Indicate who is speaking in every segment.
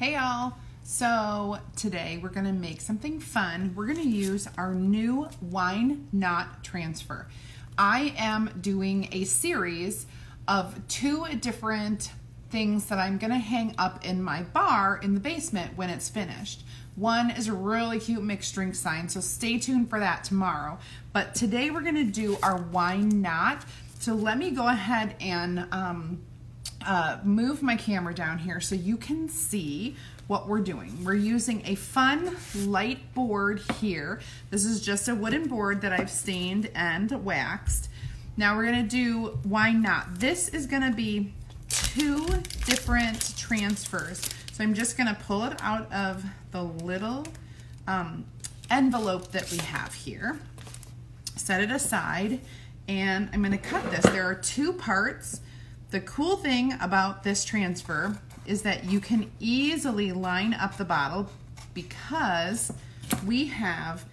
Speaker 1: Hey y'all, so today we're going to make something fun. We're going to use our new wine knot transfer. I am doing a series of 2 different things that I'm going to hang up in my bar in the basement when it's finished. One is a really cute mixed drink sign, so stay tuned for that tomorrow. But today we're going to do our wine knot. So let me go ahead and move my camera down here so you can see what we're doing. We're using a fun light board here. This is just a wooden board that I've stained and waxed. Now we're going to do wine knot. This is going to be 2 different transfers. So I'm just going to pull it out of the little envelope that we have here, set it aside, and I'm going to cut this. There are 2 parts. The cool thing about this transfer is that you can easily line up the bottle because we have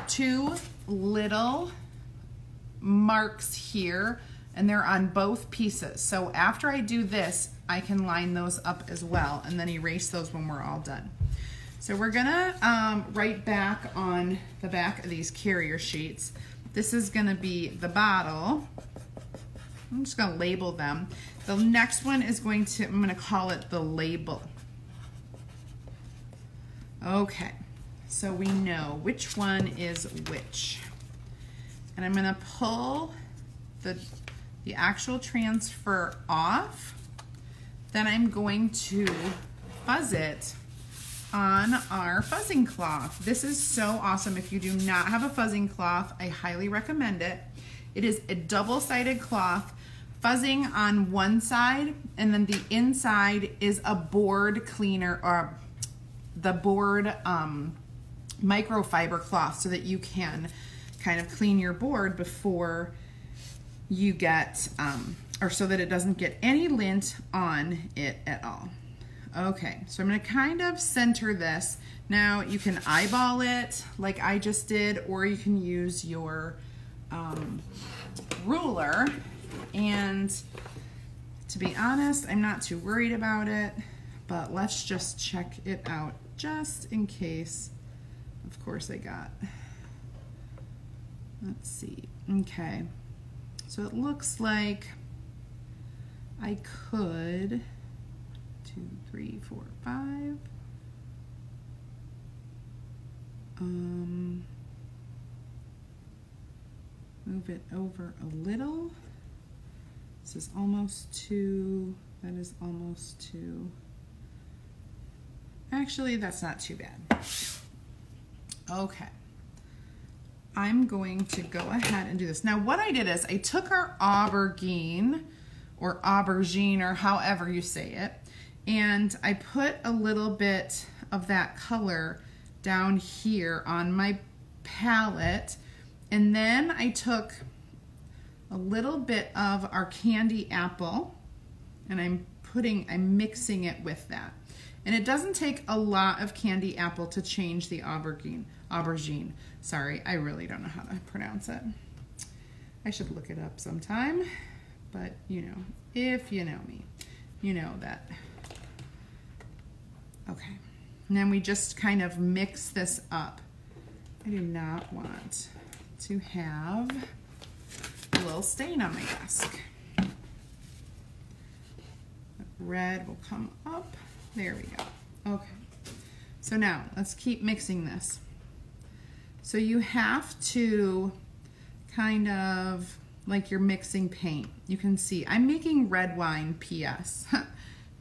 Speaker 1: 2 little marks here and they're on both pieces. So after I do this, I can line those up as well and then erase those when we're all done. So we're gonna write back on the back of these carrier sheets. This is gonna be the bottle. I'm just gonna label them. The next one is I'm gonna call it the label. Okay, so we know which one is which. And I'm gonna pull the actual transfer off. Then I'm going to fuzz it on our fuzzing cloth. This is so awesome. If you do not have a fuzzing cloth, I highly recommend it. It is a double-sided cloth, fuzzing on one side, and then the inside is a board cleaner, or the board microfiber cloth, so that you can kind of clean your board before you get, or so that it doesn't get any lint on it at all. Okay, so I'm gonna kind of center this. Now you can eyeball it like I just did, or you can use your ruler. And to be honest, I'm not too worried about it, but let's just check it out just in case. Of course I got, let's see. Okay, so it looks like I could 2, 3, 4, 5. Move it over a little. This is almost 2. That is almost 2. Actually, that's not too bad. Okay. I'm going to go ahead and do this. Now, what I did is I took our aubergine, or however you say it, and I put a little bit of that color down here on my palette, and then I took a little bit of our candy apple and I'm mixing it with that. And it doesn't take a lot of candy apple to change the aubergine. Sorry, I really don't know how to pronounce it. I should look it up sometime, but you know, if you know me, you know that. Okay, and then we just kind of mix this up. I do not want to have a little stain on my desk. The red will come up. There we go. Okay. So now let's keep mixing this. So you have to kind of like you're mixing paint. You can see I'm making red wine PS.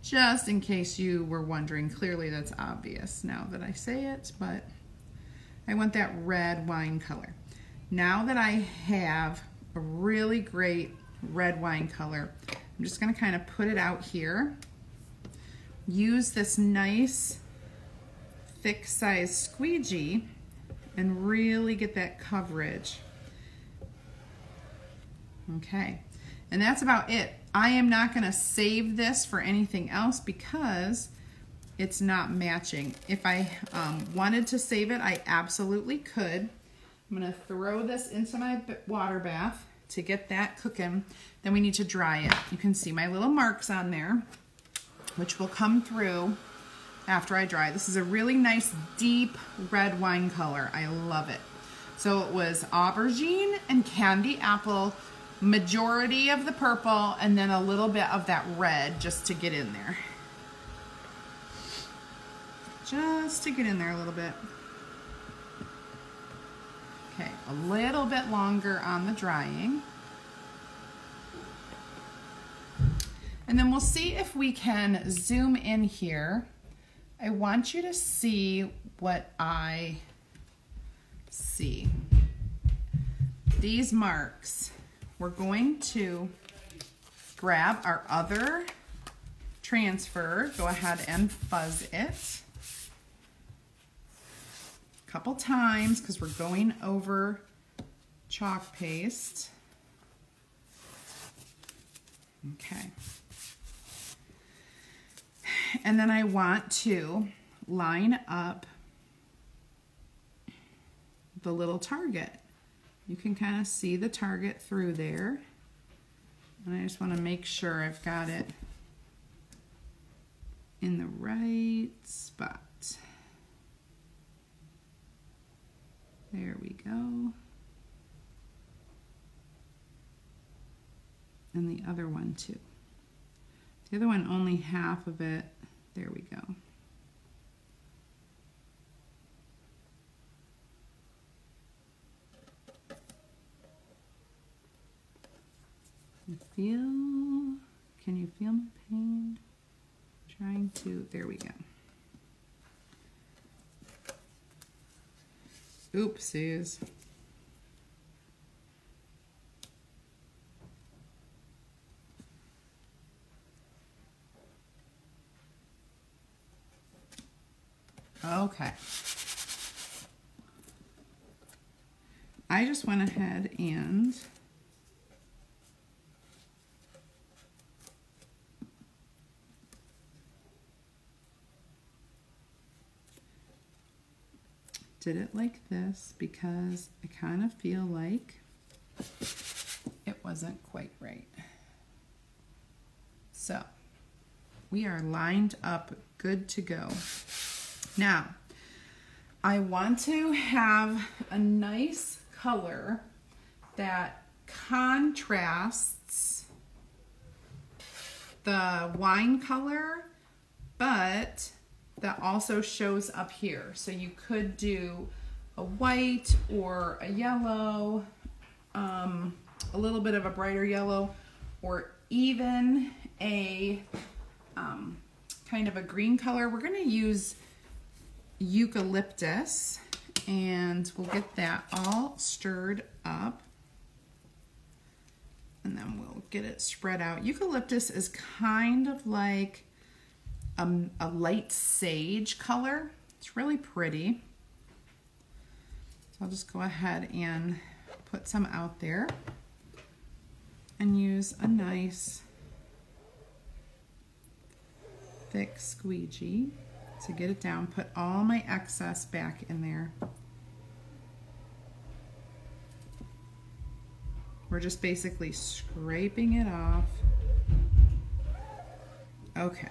Speaker 1: Just in case you were wondering. Clearly that's obvious now that I say it, but I want that red wine color. Now that I have a really great red wine color, I'm just going to kind of put it out here. Use this nice thick size squeegee and really get that coverage. Okay, and that's about it. I am not going to save this for anything else because it's not matching. If I wanted to save it, I absolutely could. I'm going to throw this into my water bath to get that cooking. Then we need to dry it. You can see my little marks on there, which will come through after I dry. This is a really nice deep red wine color. I love it. So it was aubergine and candy apple, majority of the purple, and then a little bit of that red just to get in there. Just to get in there a little bit. Okay, a little bit longer on the drying. And then we'll see if we can zoom in here. I want you to see what I see. These marks. We're going to grab our other transfer, go ahead and fuzz it a couple times because we're going over chalk paste. Okay. And then I want to line up the little target. You can kind of see the target through there. And I just want to make sure I've got it in the right spot. There we go. And the other one too. The other one, only half of it. There we go. Can you feel my pain? Trying to, there we go. Oopsies. Okay. I just went ahead and did it like this because I kind of feel like it wasn't quite right. So we are lined up, good to go. Now, I want to have a nice color that contrasts the wine color, but that also shows up here. So you could do a white or a yellow, a little bit of a brighter yellow, or even a kind of a green color. We're gonna use eucalyptus, and we'll get that all stirred up, and then we'll get it spread out. Eucalyptus is kind of like a light sage color. It's really pretty. So I'll just go ahead and put some out there and use a nice thick squeegee to get it down. Put all my excess back in there. We're just basically scraping it off. Okay.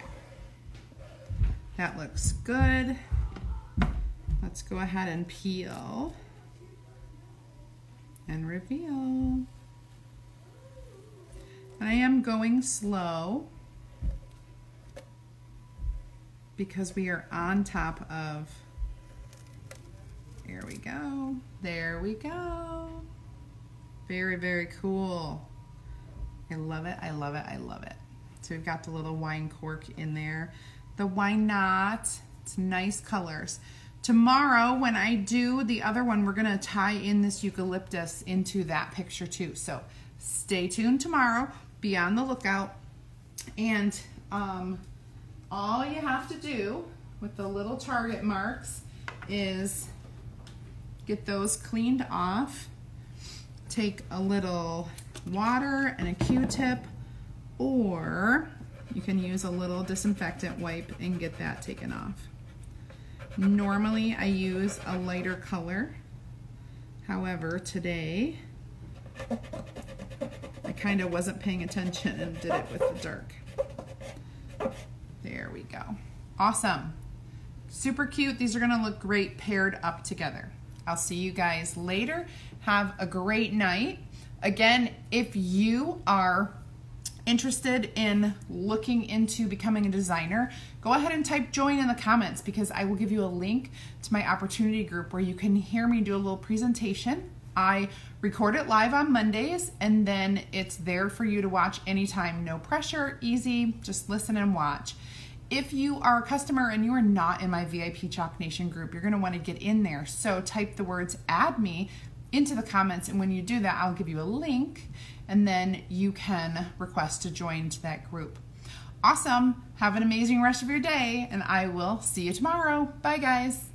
Speaker 1: That looks good. Let's go ahead and peel and reveal. And I am going slow because we are on top of, there we go, there we go. Very, very cool. I love it, I love it, I love it. So we've got the little wine cork in there. The wine knot, it's nice colors. Tomorrow when I do the other one, we're gonna tie in this eucalyptus into that picture too. So stay tuned tomorrow, be on the lookout. And all you have to do with the little target marks is get those cleaned off. Take a little water and a Q-tip, or you can use a little disinfectant wipe and get that taken off. Normally I use a lighter color. However, today I kind of wasn't paying attention and did it with the dark. There we go. Awesome. Super cute. These are gonna look great paired up together. I'll see you guys later. Have a great night. Again, if you are interested in looking into becoming a designer, go ahead and type join in the comments, because I will give you a link to my opportunity group where you can hear me do a little presentation. I record it live on Mondays, and then it's there for you to watch anytime. No pressure, easy, just listen and watch. If you are a customer and you are not in my VIP Chalk Nation group, you're gonna wanna get in there. So type the words add me into the comments, and when you do that, I'll give you a link, and then you can request to join to that group. Awesome. Have an amazing rest of your day, and I will see you tomorrow. Bye, guys.